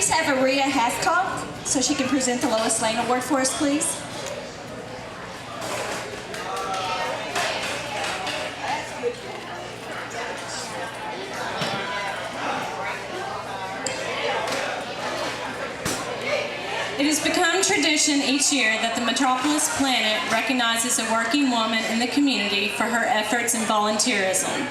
please have Aria Hathcock so she can present the LoisLane Award for us, please? It has become tradition each year that the Metropolis Planet recognizes a working woman in the community for her efforts in volunteerism.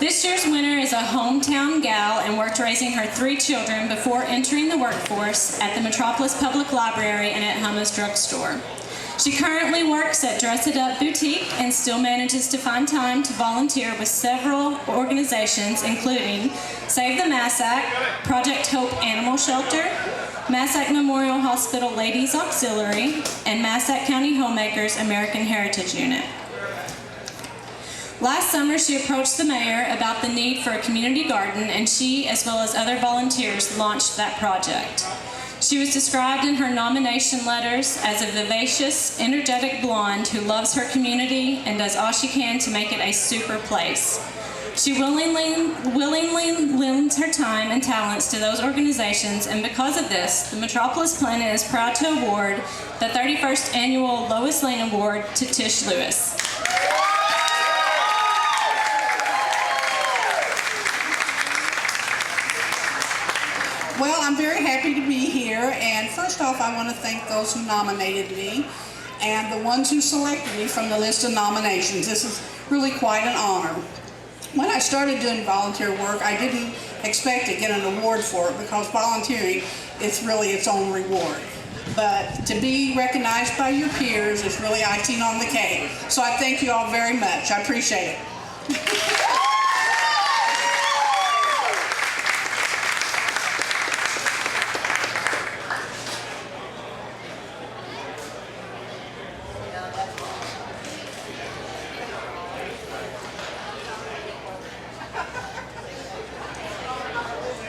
This year's winner is a hometown gal and worked raising her 3 children before entering the workforce at the Metropolis Public Library and at Hummus Drugstore. She currently works at Dress It Up Boutique and still manages to find time to volunteer with several organizations including Save the Massac, Project Hope Animal Shelter, Massac Memorial Hospital Ladies Auxiliary, and Massac County Homemakers American Heritage Unit. Last summer, she approached the mayor about the need for a community garden, and she, as well as other volunteers, launched that project. She was described in her nomination letters as a vivacious, energetic blonde who loves her community and does all she can to make it a super place. She willingly lends her time and talents to those organizations, and because of this, the Metropolis Planet is proud to award the 31st Annual LoisLane Award to Tish Lewis. Well, I'm very happy to be here, and first off, I want to thank those who nominated me and the ones who selected me from the list of nominations. This is really quite an honor. When I started doing volunteer work, I didn't expect to get an award for it because volunteering is really its own reward. But to be recognized by your peers is really icing on the cake. So I thank you all very much. I appreciate it.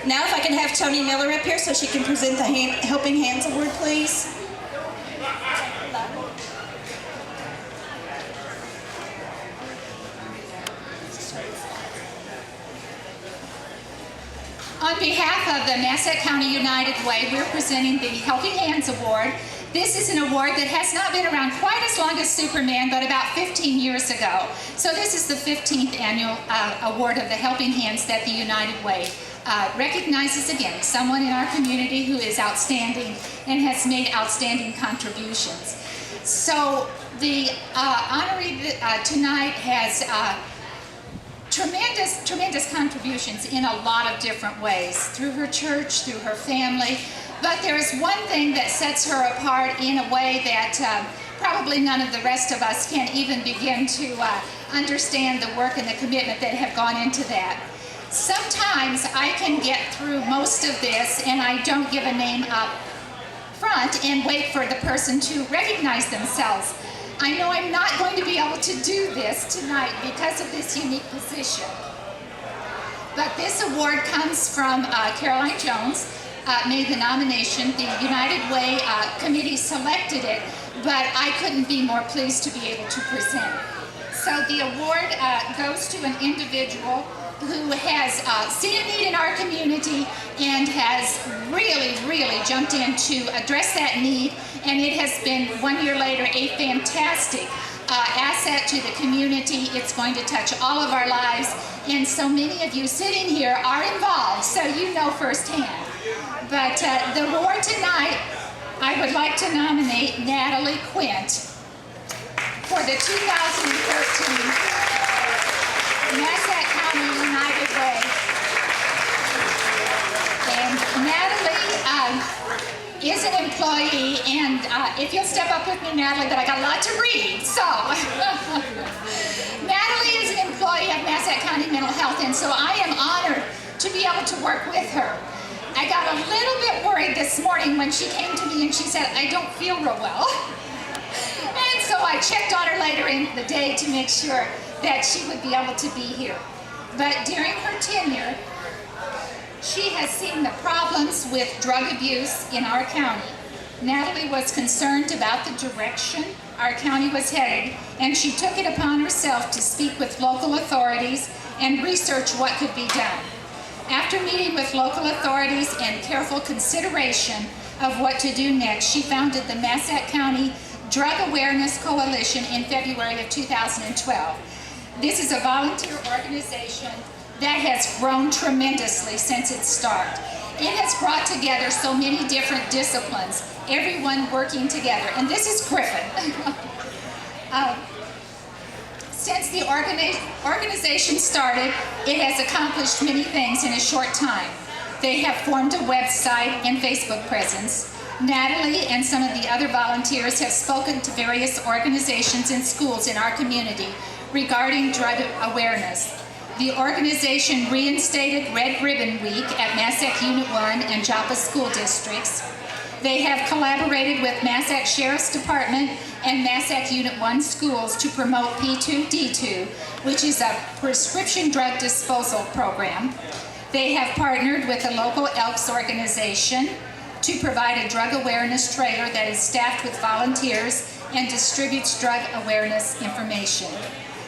Now if I can have Tony Miller up here so she can present the Helping Hands Award, please. On behalf of the Massac County United Way, we're presenting the Helping Hands Award. This is an award that has not been around quite as long as Superman, but about 15 years ago. So this is the 15th annual award of the Helping Hands that the United Way recognizes, again, someone in our community who is outstanding and has made outstanding contributions. So the honoree tonight has tremendous contributions in a lot of different ways, through her church, through her family. But there is one thing that sets her apart in a way that probably none of the rest of us can even begin to understand the work and the commitment that have gone into that. Sometimes I can get through most of this and I don't give a name up front and wait for the person to recognize themselves. I know I'm not going to be able to do this tonight because of this unique position. But this award comes from Caroline Jones, made the nomination. The United Way committee selected it, but I couldn't be more pleased to be able to present. So the award goes to an individual who has seen a need in our community and has really jumped in to address that need, and it has been 1 year later a fantastic asset to the community. It's going to touch all of our lives, and so many of you sitting here are involved, so you know firsthand. But the award tonight, I would like to nominate Natalie Quint for the 2013 Massac County United Way. And Natalie is an employee, and if you'll step up with me, Natalie, but I got a lot to read, so. Natalie is an employee of Massac County Mental Health, and so I am honored to be able to work with her. I got a little bit worried this morning when she came to me and she said, I don't feel real well. And so I checked on her later in the day to make sure that she would be able to be here. But during her tenure, she has seen the problems with drug abuse in our county. Natalie was concerned about the direction our county was headed, and she took it upon herself to speak with local authorities and research what could be done. After meeting with local authorities and careful consideration of what to do next, she founded the Massac County Drug Awareness Coalition in February of 2012. This is a volunteer organization that has grown tremendously since its start. It has brought together so many different disciplines, everyone working together. And this is Griffin. Since the organization started, it has accomplished many things in a short time. They have formed a website and Facebook presence. Natalie and some of the other volunteers have spoken to various organizations and schools in our community regarding drug awareness. The organization reinstated Red Ribbon Week at Massac Unit 1 and Joppa school districts. They have collaborated with Massac Sheriff's Department and Massac Unit 1 schools to promote P2D2, which is a prescription drug disposal program. They have partnered with a local Elks organization to provide a drug awareness trailer that is staffed with volunteers and distributes drug awareness information.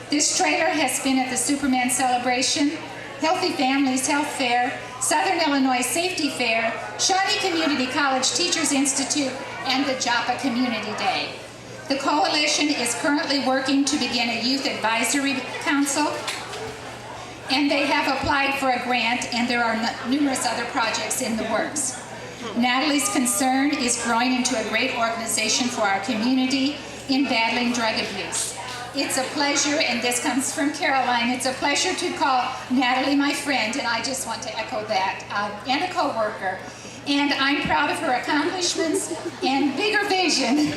This trailer has been at the Superman Celebration, Healthy Families Health Fair, Southern Illinois Safety Fair, Shawnee Community College Teachers Institute, and the Joppa Community Day. The coalition is currently working to begin a youth advisory council, and they have applied for a grant, and there are numerous other projects in the works. Natalie's concern is growing into a great organization for our community in battling drug abuse. It's a pleasure, and this comes from Caroline, it's a pleasure to call Natalie my friend, and I just want to echo that, and a co-worker. And I'm proud of her accomplishments and bigger vision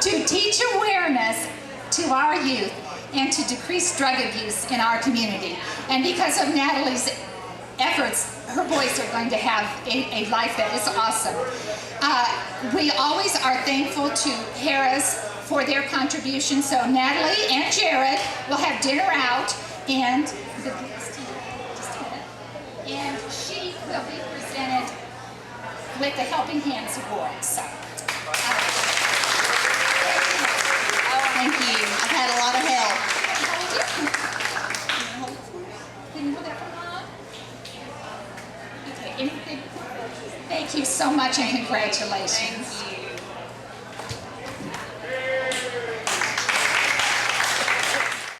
to teach awareness to our youth and to decrease drug abuse in our community. And because of Natalie's efforts, her boys are going to have a life that is awesome. We always are thankful to Harris for their contribution. So Natalie and Jared will have dinner out, and she will be presented with the Helping Hands Award. So, Thank you. I've had a lot of help. Can you hold that for Mom? Okay. Thank you so much, and congratulations. Thank you.